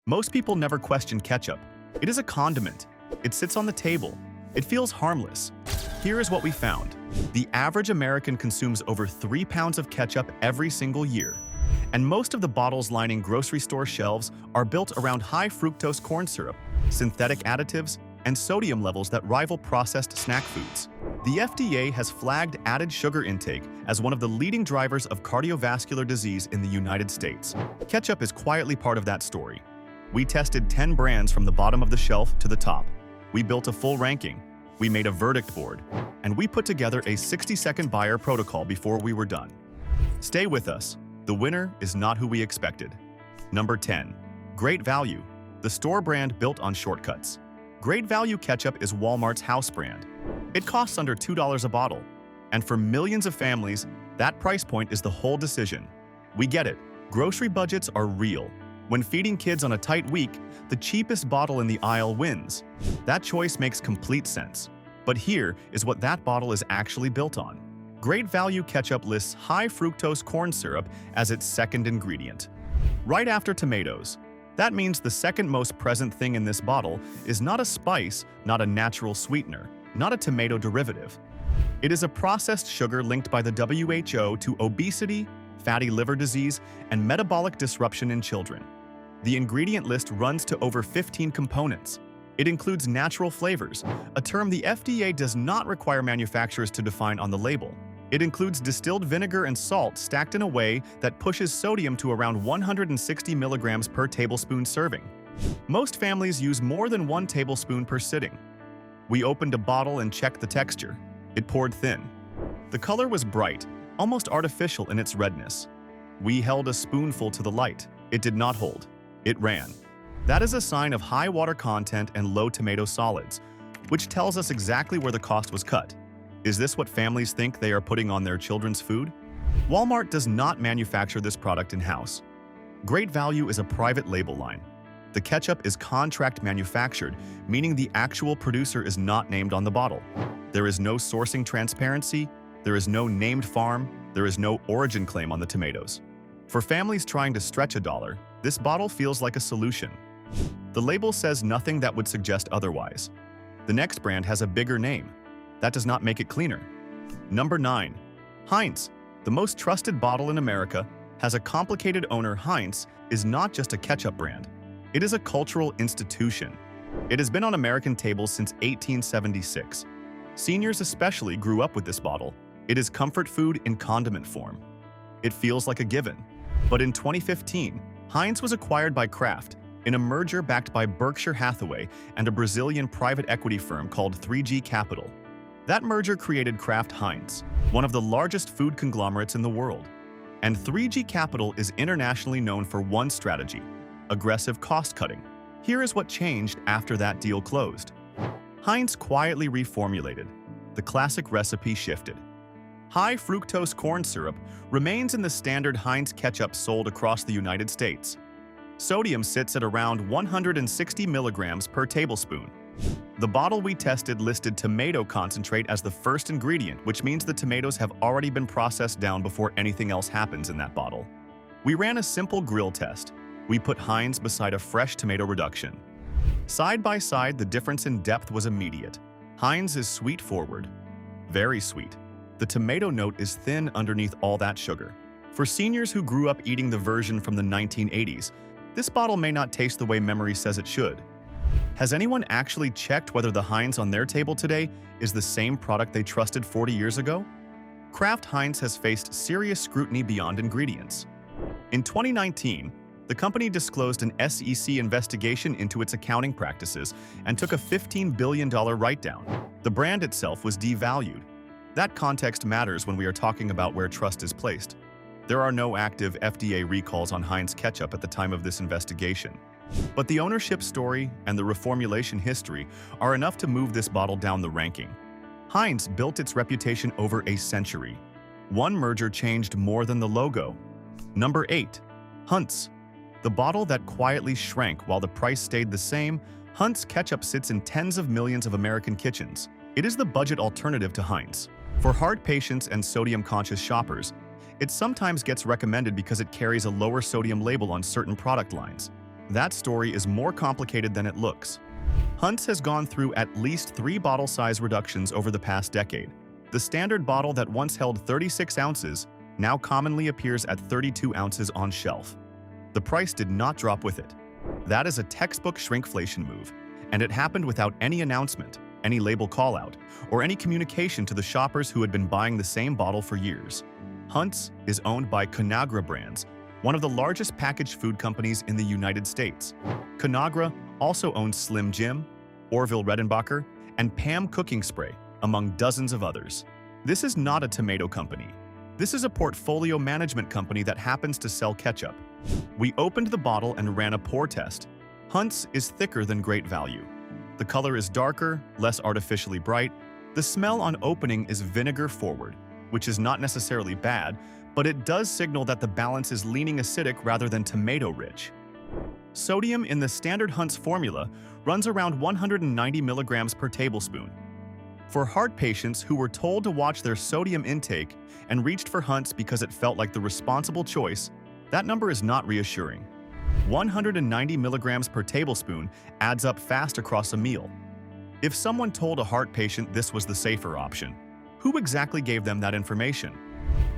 Most people never question ketchup. It is a condiment. It sits on the table. It feels harmless. Here is what we found. The average American consumes over 3 pounds of ketchup every single year, and most of the bottles lining grocery store shelves are built around high fructose corn syrup, synthetic additives, and sodium levels that rival processed snack foods. The FDA has flagged added sugar intake as one of the leading drivers of cardiovascular disease in the United States. Ketchup is quietly part of that story. We tested 10 brands from the bottom of the shelf to the top. We built a full ranking. We made a verdict board, and we put together a 60-second buyer protocol before we were done. Stay with us. The winner is not who we expected. Number 10. Great Value, the store brand built on shortcuts. Great Value Ketchup is Walmart's house brand. It costs under $2 a bottle, and for millions of families, that price point is the whole decision. We get it. Grocery budgets are real. When feeding kids on a tight week, the cheapest bottle in the aisle wins. That choice makes complete sense. But here is what that bottle is actually built on. Great Value Ketchup lists high fructose corn syrup as its second ingredient. Right after tomatoes. That means the second most present thing in this bottle is not a spice, not a natural sweetener, not a tomato derivative. It is a processed sugar linked by the WHO to obesity, fatty liver disease, and metabolic disruption in children. The ingredient list runs to over 15 components. It includes natural flavors, a term the FDA does not require manufacturers to define on the label. It includes distilled vinegar and salt stacked in a way that pushes sodium to around 160 milligrams per tablespoon serving. Most families use more than 1 tablespoon per sitting. We opened a bottle and checked the texture. It poured thin. The color was bright, almost artificial in its redness. We held a spoonful to the light. It did not hold. It ran. That is a sign of high water content and low tomato solids, which tells us exactly where the cost was cut. Is this what families think they are putting on their children's food? Walmart does not manufacture this product in-house. Great Value is a private label line. The ketchup is contract manufactured, meaning the actual producer is not named on the bottle. There is no sourcing transparency, there is no named farm, there is no origin claim on the tomatoes. For families trying to stretch $1, this bottle feels like a solution. The label says nothing that would suggest otherwise. The next brand has a bigger name. That does not make it cleaner. Number 9. Heinz, the most trusted bottle in America, has a complicated owner. Heinz is not just a ketchup brand. It is a cultural institution. It has been on American tables since 1876. Seniors especially grew up with this bottle. It is comfort food in condiment form. It feels like a given. But in 2015, Heinz was acquired by Kraft in a merger backed by Berkshire Hathaway and a Brazilian private equity firm called 3G Capital. That merger created Kraft Heinz, one of the largest food conglomerates in the world. And 3G Capital is internationally known for one strategy: aggressive cost-cutting. Here is what changed after that deal closed. Heinz quietly reformulated. The classic recipe shifted. High fructose corn syrup remains in the standard Heinz ketchup sold across the United States. Sodium sits at around 160 milligrams per tablespoon. The bottle we tested listed tomato concentrate as the first ingredient, which means the tomatoes have already been processed down before anything else happens in that bottle. We ran a simple grill test. We put Heinz beside a fresh tomato reduction. Side by side, the difference in depth was immediate. Heinz is sweet forward, very sweet. The tomato note is thin underneath all that sugar. For seniors who grew up eating the version from the 1980s, this bottle may not taste the way memory says it should. Has anyone actually checked whether the Heinz on their table today is the same product they trusted 40 years ago? Kraft Heinz has faced serious scrutiny beyond ingredients. In 2019, the company disclosed an SEC investigation into its accounting practices and took a $15 billion write-down. The brand itself was devalued. That context matters when we are talking about where trust is placed. There are no active FDA recalls on Heinz ketchup at the time of this investigation. But the ownership story and the reformulation history are enough to move this bottle down the ranking. Heinz built its reputation over a century. One merger changed more than the logo. Number 8. Hunt's. The bottle that quietly shrank while the price stayed the same, Hunt's ketchup sits in tens of millions of American kitchens. It is the budget alternative to Heinz. For heart patients and sodium-conscious shoppers, it sometimes gets recommended because it carries a lower sodium label on certain product lines. That story is more complicated than it looks. Heinz has gone through at least 3 bottle size reductions over the past decade. The standard bottle that once held 36 ounces now commonly appears at 32 ounces on shelf. The price did not drop with it. That is a textbook shrinkflation move, and it happened without any announcement, any label call-out, or any communication to the shoppers who had been buying the same bottle for years. Heinz is owned by Conagra Brands, one of the largest packaged food companies in the United States. Conagra also owns Slim Jim, Orville Redenbacher, and Pam Cooking Spray, among dozens of others. This is not a tomato company. This is a portfolio management company that happens to sell ketchup. We opened the bottle and ran a pour test. Heinz is thicker than Great Value. The color is darker, less artificially bright. The smell on opening is vinegar forward, which is not necessarily bad, but it does signal that the balance is leaning acidic rather than tomato-rich. Sodium in the standard Heinz formula runs around 190 milligrams per tablespoon. For heart patients who were told to watch their sodium intake and reached for Heinz because it felt like the responsible choice, that number is not reassuring. 190 milligrams per tablespoon adds up fast across a meal. If someone told a heart patient this was the safer option, who exactly gave them that information?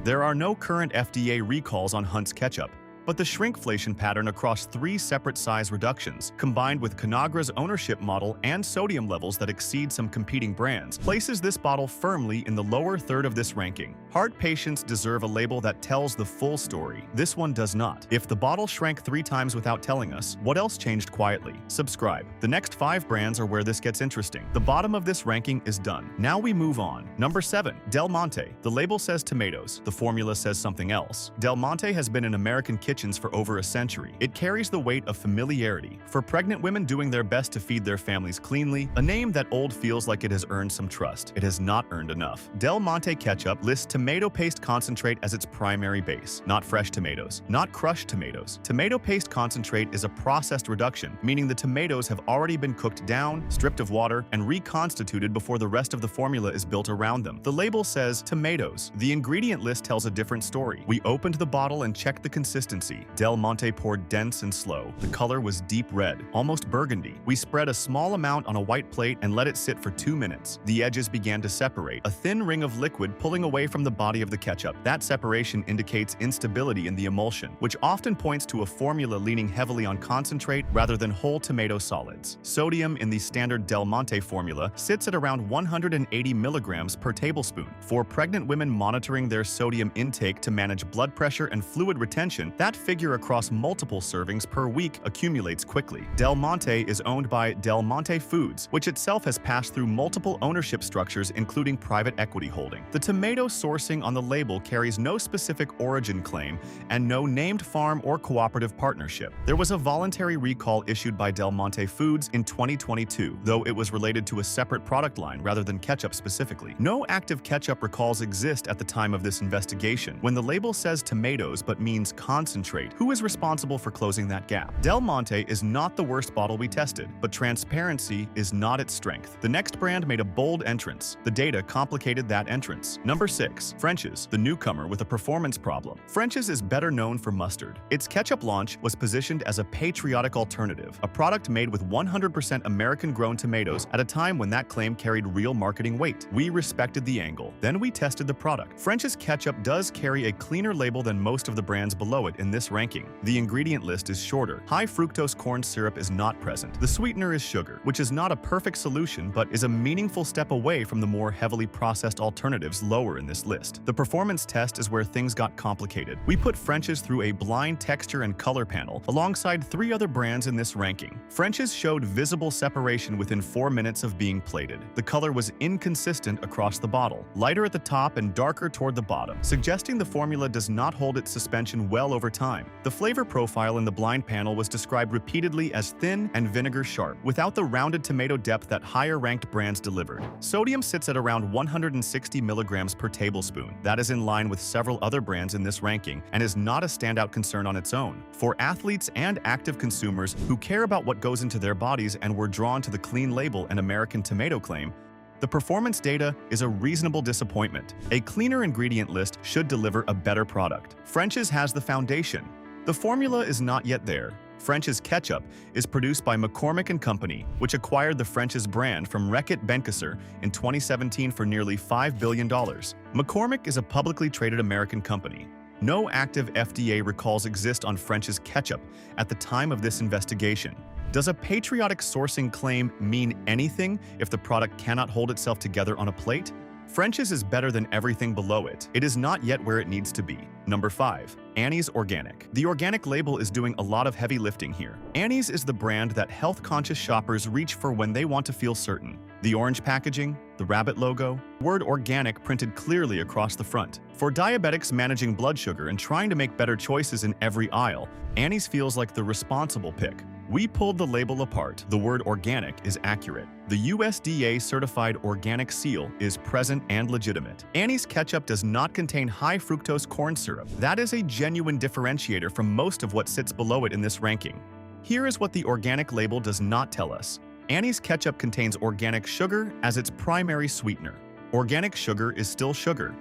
There are no current FDA recalls on Heinz ketchup, but the shrinkflation pattern across 3 separate size reductions, combined with Conagra's ownership model and sodium levels that exceed some competing brands, places this bottle firmly in the lower third of this ranking. Heart patients deserve a label that tells the full story. This one does not. If the bottle shrank 3 times without telling us, what else changed quietly? Subscribe. The next 5 brands are where this gets interesting. The bottom of this ranking is done. Now we move on. Number 7. Del Monte. The label says tomatoes. The formula says something else. Del Monte has been in American kitchens for over a century. It carries the weight of familiarity. For pregnant women doing their best to feed their families cleanly, a name that old feels like it has earned some trust. It has not earned enough. Del Monte Ketchup lists tomato paste concentrate as its primary base, not fresh tomatoes, not crushed tomatoes. Tomato paste concentrate is a processed reduction, meaning the tomatoes have already been cooked down, stripped of water, and reconstituted before the rest of the formula is built around them. The label says tomatoes. The ingredient list tells a different story. We opened the bottle and checked the consistency. Del Monte poured dense and slow. The color was deep red, almost burgundy. We spread a small amount on a white plate and let it sit for 2 minutes. The edges began to separate, a thin ring of liquid pulling away from the body of the ketchup. That separation indicates instability in the emulsion, which often points to a formula leaning heavily on concentrate rather than whole tomato solids. Sodium in the standard Del Monte formula sits at around 180 milligrams per tablespoon. For pregnant women monitoring their sodium intake to manage blood pressure and fluid retention, that figure across multiple servings per week accumulates quickly. Del Monte is owned by Del Monte Foods, which itself has passed through multiple ownership structures including private equity holding. The tomato sourcing on the label carries no specific origin claim and no named farm or cooperative partnership. There was a voluntary recall issued by Del Monte Foods in 2022, though it was related to a separate product line rather than ketchup specifically. No active ketchup recalls exist at the time of this investigation. When the label says tomatoes but means concentrate, who is responsible for closing that gap? Del Monte is not the worst bottle we tested, but transparency is not its strength. The next brand made a bold entrance. The data complicated that entrance. Number 6. French's, the newcomer with a performance problem. French's is better known for mustard. Its ketchup launch was positioned as a patriotic alternative, a product made with 100% American-grown tomatoes at a time when that claim carried real marketing weight. We respected the angle. Then we tested the product. French's ketchup does carry a cleaner label than most of the brands below it in this ranking. The ingredient list is shorter. High fructose corn syrup is not present. The sweetener is sugar, which is not a perfect solution but is a meaningful step away from the more heavily processed alternatives lower in this list. The performance test is where things got complicated. We put French's through a blind texture and color panel alongside 3 other brands in this ranking. French's showed visible separation within 4 minutes of being plated. The color was inconsistent across the bottle, lighter at the top and darker toward the bottom, suggesting the formula does not hold its suspension well over time. The flavor profile in the blind panel was described repeatedly as thin and vinegar sharp, without the rounded tomato depth that higher-ranked brands delivered. Sodium sits at around 160 milligrams per tablespoon. That is in line with several other brands in this ranking and is not a standout concern on its own. For athletes and active consumers who care about what goes into their bodies and were drawn to the clean label and American tomato claim, the performance data is a reasonable disappointment. A cleaner ingredient list should deliver a better product. French's has the foundation. The formula is not yet there. French's Ketchup is produced by McCormick and Company, which acquired the French's brand from Reckitt Benckiser in 2017 for nearly $5 billion. McCormick is a publicly traded American company. No active FDA recalls exist on French's Ketchup at the time of this investigation. Does a patriotic sourcing claim mean anything if the product cannot hold itself together on a plate? French's is better than everything below it. It is not yet where it needs to be. Number 5. Annie's Organic. The organic label is doing a lot of heavy lifting here. Annie's is the brand that health-conscious shoppers reach for when they want to feel certain. The orange packaging, the rabbit logo, word organic printed clearly across the front. For diabetics managing blood sugar and trying to make better choices in every aisle, Annie's feels like the responsible pick. We pulled the label apart. The word organic is accurate. The USDA certified organic seal is present and legitimate. Annie's Ketchup does not contain high fructose corn syrup. That is a genuine differentiator from most of what sits below it in this ranking. Here is what the organic label does not tell us. Annie's Ketchup contains organic sugar as its primary sweetener. Organic sugar is still sugar.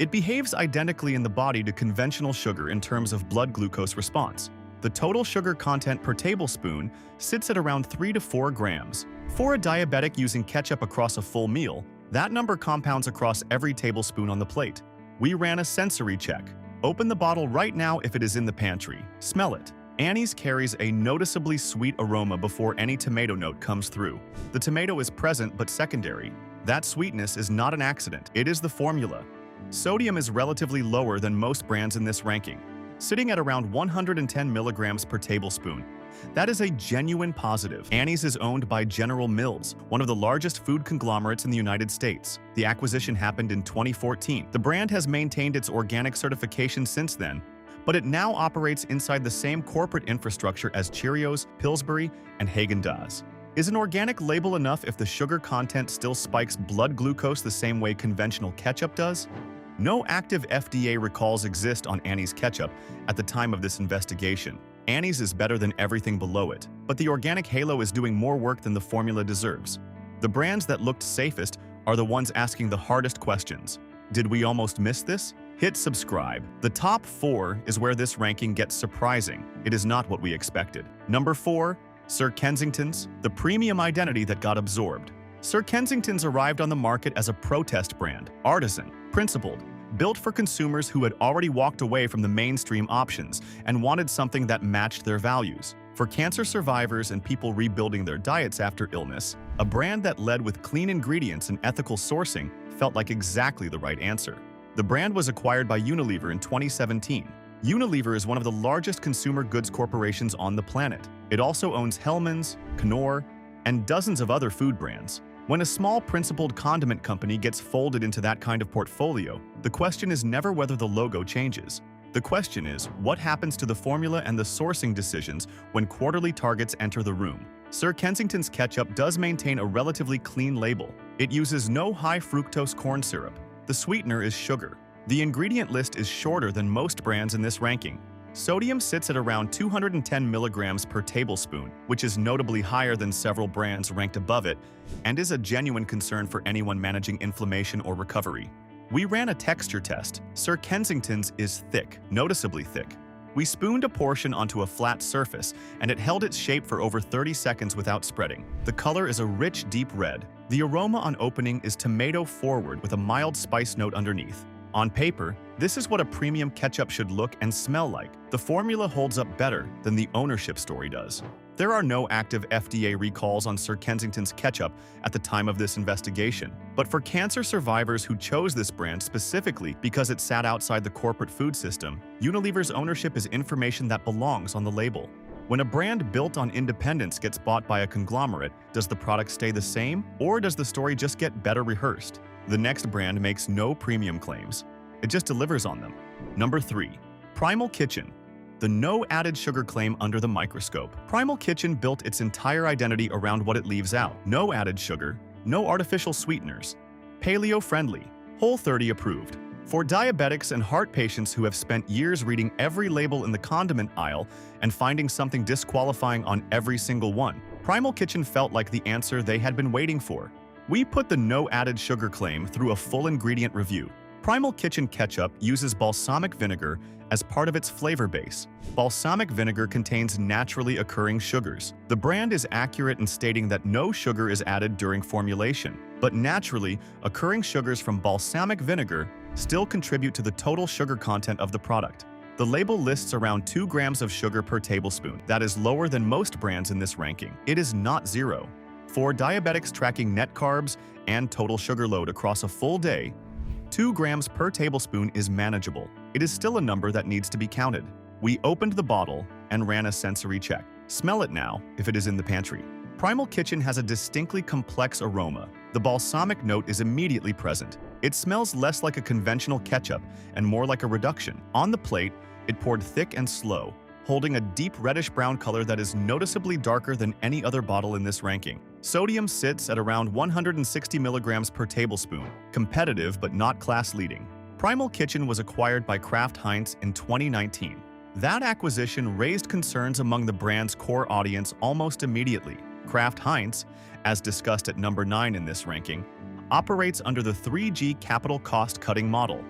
It behaves identically in the body to conventional sugar in terms of blood glucose response. The total sugar content per tablespoon sits at around 3 to 4 grams. For a diabetic using ketchup across a full meal, that number compounds across every tablespoon on the plate. We ran a sensory check. Open the bottle right now if it is in the pantry. Smell it. Annie's carries a noticeably sweet aroma before any tomato note comes through. The tomato is present but secondary. That sweetness is not an accident. It is the formula. Sodium is relatively lower than most brands in this ranking, sitting at around 110 milligrams per tablespoon. That is a genuine positive. Annie's is owned by General Mills, one of the largest food conglomerates in the United States. The acquisition happened in 2014. The brand has maintained its organic certification since then, but it now operates inside the same corporate infrastructure as Cheerios, Pillsbury, and Haagen-Dazs. Is an organic label enough if the sugar content still spikes blood glucose the same way conventional ketchup does? No active FDA recalls exist on Annie's Ketchup at the time of this investigation. Annie's is better than everything below it, but the organic halo is doing more work than the formula deserves. The brands that looked safest are the ones asking the hardest questions. Did we almost miss this? Hit subscribe. The top 4 is where this ranking gets surprising. It is not what we expected. Number 4, Sir Kensington's, the premium identity that got absorbed. Sir Kensington's arrived on the market as a protest brand, artisan, principled, built for consumers who had already walked away from the mainstream options and wanted something that matched their values. For cancer survivors and people rebuilding their diets after illness, a brand that led with clean ingredients and ethical sourcing felt like exactly the right answer. The brand was acquired by Unilever in 2017. Unilever is one of the largest consumer goods corporations on the planet. It also owns Hellmann's, Knorr, and dozens of other food brands. When a small principled condiment company gets folded into that kind of portfolio, the question is never whether the logo changes. The question is, what happens to the formula and the sourcing decisions when quarterly targets enter the room? Sir Kensington's Ketchup does maintain a relatively clean label. It uses no high fructose corn syrup. The sweetener is sugar. The ingredient list is shorter than most brands in this ranking. Sodium sits at around 210 milligrams per tablespoon, which is notably higher than several brands ranked above it, and is a genuine concern for anyone managing inflammation or recovery. We ran a texture test. Sir Kensington's is thick, noticeably thick. We spooned a portion onto a flat surface, and it held its shape for over 30 seconds without spreading. The color is a rich, deep red. The aroma on opening is tomato forward with a mild spice note underneath. On paper, this is what a premium ketchup should look and smell like. The formula holds up better than the ownership story does. There are no active FDA recalls on Sir Kensington's Ketchup at the time of this investigation. But for cancer survivors who chose this brand specifically because it sat outside the corporate food system, Unilever's ownership is information that belongs on the label. When a brand built on independence gets bought by a conglomerate, does the product stay the same, or does the story just get better rehearsed? The next brand makes no premium claims. It just delivers on them. Number 3. Primal Kitchen. The no added sugar claim under the microscope. Primal Kitchen built its entire identity around what it leaves out. No added sugar, no artificial sweeteners. Paleo-friendly, Whole30 approved. For diabetics and heart patients who have spent years reading every label in the condiment aisle and finding something disqualifying on every single one, Primal Kitchen felt like the answer they had been waiting for. We put the no added sugar claim through a full ingredient review. Primal Kitchen Ketchup uses balsamic vinegar as part of its flavor base. Balsamic vinegar contains naturally occurring sugars. The brand is accurate in stating that no sugar is added during formulation, but naturally occurring sugars from balsamic vinegar still contribute to the total sugar content of the product. The label lists around 2 grams of sugar per tablespoon. That is lower than most brands in this ranking. It is not zero. For diabetics tracking net carbs and total sugar load across a full day, 2 grams per tablespoon is manageable. It is still a number that needs to be counted. We opened the bottle and ran a sensory check. Smell it now if it is in the pantry. Primal Kitchen has a distinctly complex aroma. The balsamic note is immediately present. It smells less like a conventional ketchup and more like a reduction. On the plate, it poured thick and slow, holding a deep reddish-brown color that is noticeably darker than any other bottle in this ranking. Sodium sits at around 160 milligrams per tablespoon, competitive but not class-leading. Primal Kitchen was acquired by Kraft Heinz in 2019. That acquisition raised concerns among the brand's core audience almost immediately. Kraft Heinz, as discussed at number 9 in this ranking, operates under the 3G capital cost-cutting model.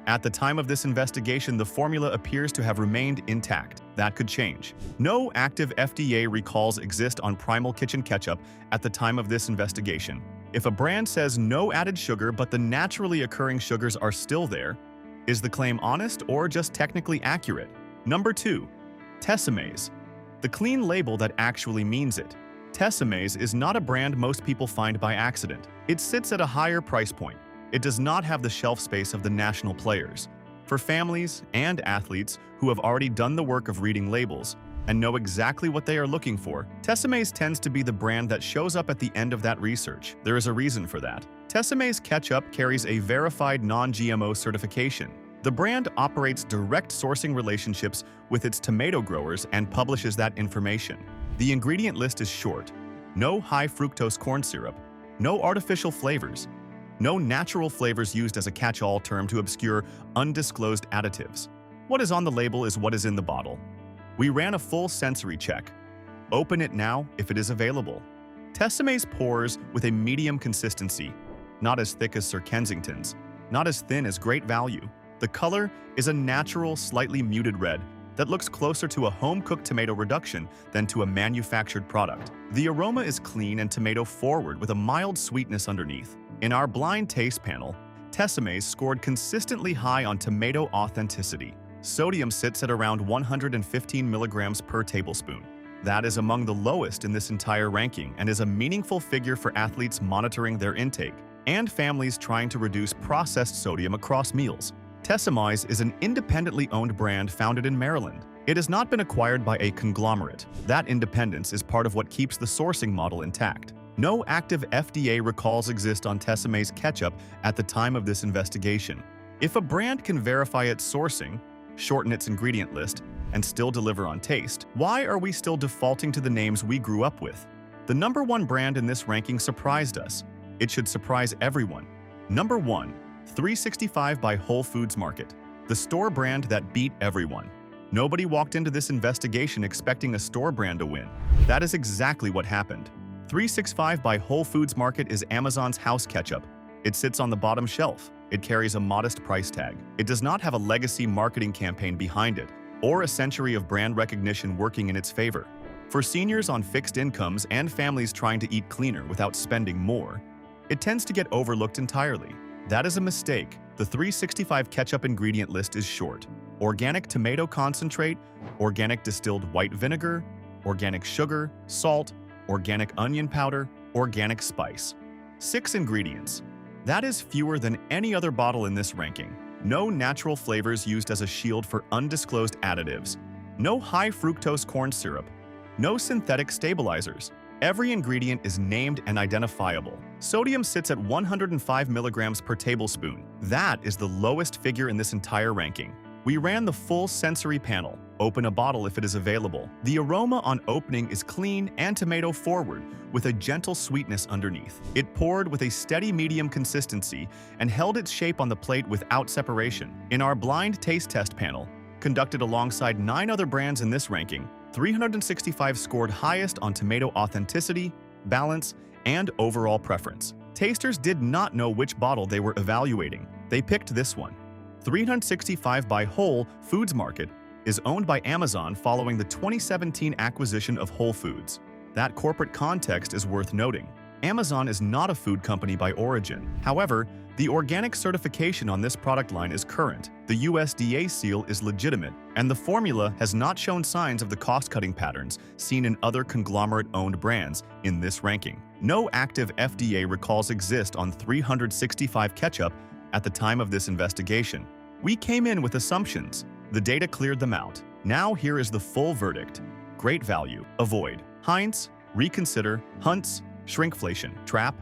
At the time of this investigation, the formula appears to have remained intact. That could change. No active FDA recalls exist on Primal Kitchen Ketchup at the time of this investigation. If a brand says no added sugar but the naturally occurring sugars are still there, is the claim honest or just technically accurate? Number 2. Tessemaze. The clean label that actually means it. Tessemaze is not a brand most people find by accident. It sits at a higher price point. It does not have the shelf space of the national players. For families and athletes who have already done the work of reading labels and know exactly what they are looking for, Tessemaze tends to be the brand that shows up at the end of that research. There is a reason for that. Tessemaze Ketchup carries a verified non-GMO certification. The brand operates direct sourcing relationships with its tomato growers and publishes that information. The ingredient list is short. No high-fructose corn syrup, no artificial flavors, no natural flavors used as a catch-all term to obscure undisclosed additives. What is on the label is what is in the bottle. We ran a full sensory check. Open it now if it is available. Tessemaze pours with a medium consistency, not as thick as Sir Kensington's, not as thin as Great Value. The color is a natural, slightly muted red that looks closer to a home-cooked tomato reduction than to a manufactured product. The aroma is clean and tomato-forward with a mild sweetness underneath. In our blind taste panel, Tessemaze scored consistently high on tomato authenticity. Sodium sits at around 115 milligrams per tablespoon. That is among the lowest in this entire ranking and is a meaningful figure for athletes monitoring their intake and families trying to reduce processed sodium across meals. Tessemaze is an independently owned brand founded in Maryland. It has not been acquired by a conglomerate. That independence is part of what keeps the sourcing model intact. No active FDA recalls exist on Tessemaze Ketchup at the time of this investigation. If a brand can verify its sourcing, shorten its ingredient list, and still deliver on taste, why are we still defaulting to the names we grew up with? The number 1 brand in this ranking surprised us. It should surprise everyone. Number 1. 365 by Whole Foods Market, the store brand that beat everyone. Nobody walked into this investigation expecting a store brand to win. That is exactly what happened. 365 by Whole Foods Market is Amazon's house ketchup. It sits on the bottom shelf. It carries a modest price tag. It does not have a legacy marketing campaign behind it, or a century of brand recognition working in its favor. For seniors on fixed incomes and families trying to eat cleaner without spending more, it tends to get overlooked entirely. That is a mistake. The 365 ketchup ingredient list is short. Organic tomato concentrate, organic distilled white vinegar, organic sugar, salt, organic onion powder, organic spice. 6 ingredients. That is fewer than any other bottle in this ranking. No natural flavors used as a shield for undisclosed additives. No high fructose corn syrup. No synthetic stabilizers. Every ingredient is named and identifiable. Sodium sits at 105 milligrams per tablespoon. That is the lowest figure in this entire ranking. We ran the full sensory panel. Open a bottle if it is available. The aroma on opening is clean and tomato forward, with a gentle sweetness underneath. It poured with a steady medium consistency and held its shape on the plate without separation. In our blind taste test panel, conducted alongside 9 other brands in this ranking, 365 scored highest on tomato authenticity, balance, and overall preference. Tasters did not know which bottle they were evaluating. They picked this one. 365 by Whole Foods Market is owned by Amazon following the 2017 acquisition of Whole Foods. That corporate context is worth noting. Amazon is not a food company by origin. However, the organic certification on this product line is current, the USDA seal is legitimate, and the formula has not shown signs of the cost-cutting patterns seen in other conglomerate-owned brands in this ranking. No active FDA recalls exist on 365 Ketchup at the time of this investigation. We came in with assumptions. The data cleared them out. Now here is the full verdict. Great value. Avoid. Heinz. Reconsider. Hunt's. Shrinkflation. Trap.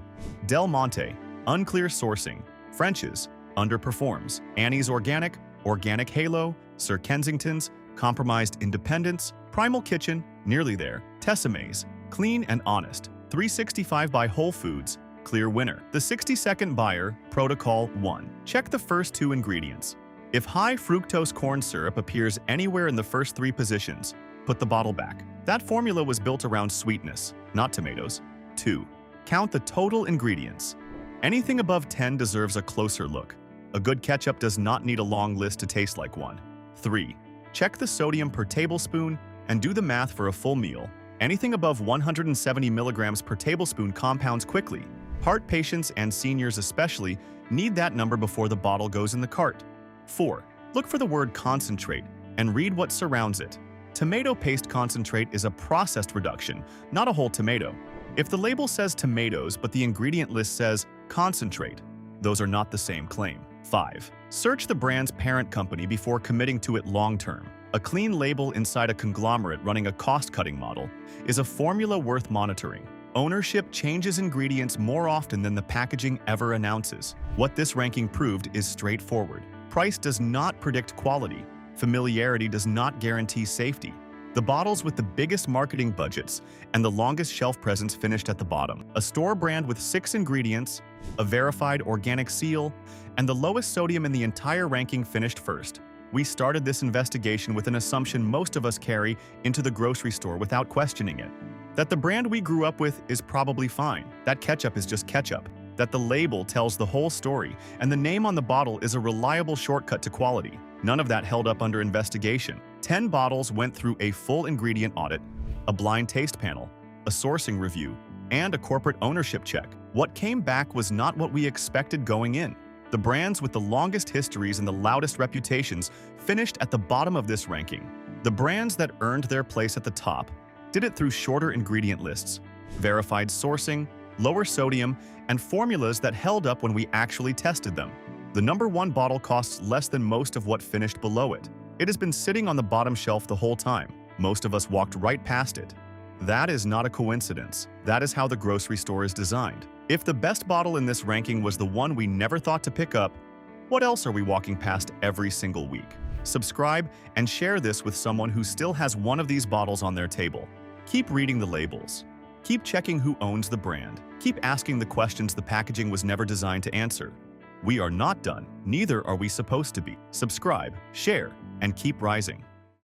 Del Monte. Unclear sourcing. French's. Underperforms. Annie's Organic. Organic Halo. Sir Kensington's. Compromised Independence. Primal Kitchen. Nearly there. Tessemae's. Clean and honest. 365 by Whole Foods. Clear winner. The 60-second buyer. Protocol 1. Check the first two ingredients. If high fructose corn syrup appears anywhere in the first three positions, put the bottle back. That formula was built around sweetness, not tomatoes. 2. Count the total ingredients. Anything above 10 deserves a closer look. A good ketchup does not need a long list to taste like one. 3. Check the sodium per tablespoon and do the math for a full meal. Anything above 170 milligrams per tablespoon compounds quickly. Heart patients and seniors especially need that number before the bottle goes in the cart. 4. Look for the word concentrate and read what surrounds it. Tomato paste concentrate is a processed reduction, not a whole tomato. If the label says tomatoes but the ingredient list says concentrate, those are not the same claim. 5. Search the brand's parent company before committing to it long-term. A clean label inside a conglomerate running a cost-cutting model is a formula worth monitoring. Ownership changes ingredients more often than the packaging ever announces. What this ranking proved is straightforward. Price does not predict quality. Familiarity does not guarantee safety. The bottles with the biggest marketing budgets and the longest shelf presence finished at the bottom. A store brand with 6 ingredients, a verified organic seal, and the lowest sodium in the entire ranking finished first. We started this investigation with an assumption most of us carry into the grocery store without questioning it. That the brand we grew up with is probably fine. That ketchup is just ketchup. That the label tells the whole story, and the name on the bottle is a reliable shortcut to quality. None of that held up under investigation. 10 bottles went through a full ingredient audit, a blind taste panel, a sourcing review, and a corporate ownership check. What came back was not what we expected going in. The brands with the longest histories and the loudest reputations finished at the bottom of this ranking. The brands that earned their place at the top did it through shorter ingredient lists, verified sourcing, lower sodium, and formulas that held up when we actually tested them. The number 1 bottle costs less than most of what finished below it. It has been sitting on the bottom shelf the whole time. Most of us walked right past it. That is not a coincidence. That is how the grocery store is designed. If the best bottle in this ranking was the one we never thought to pick up, what else are we walking past every single week? Subscribe and share this with someone who still has one of these bottles on their table. Keep reading the labels. Keep checking who owns the brand. Keep asking the questions the packaging was never designed to answer. We are not done. Neither are we supposed to be. Subscribe, share, and keep rising.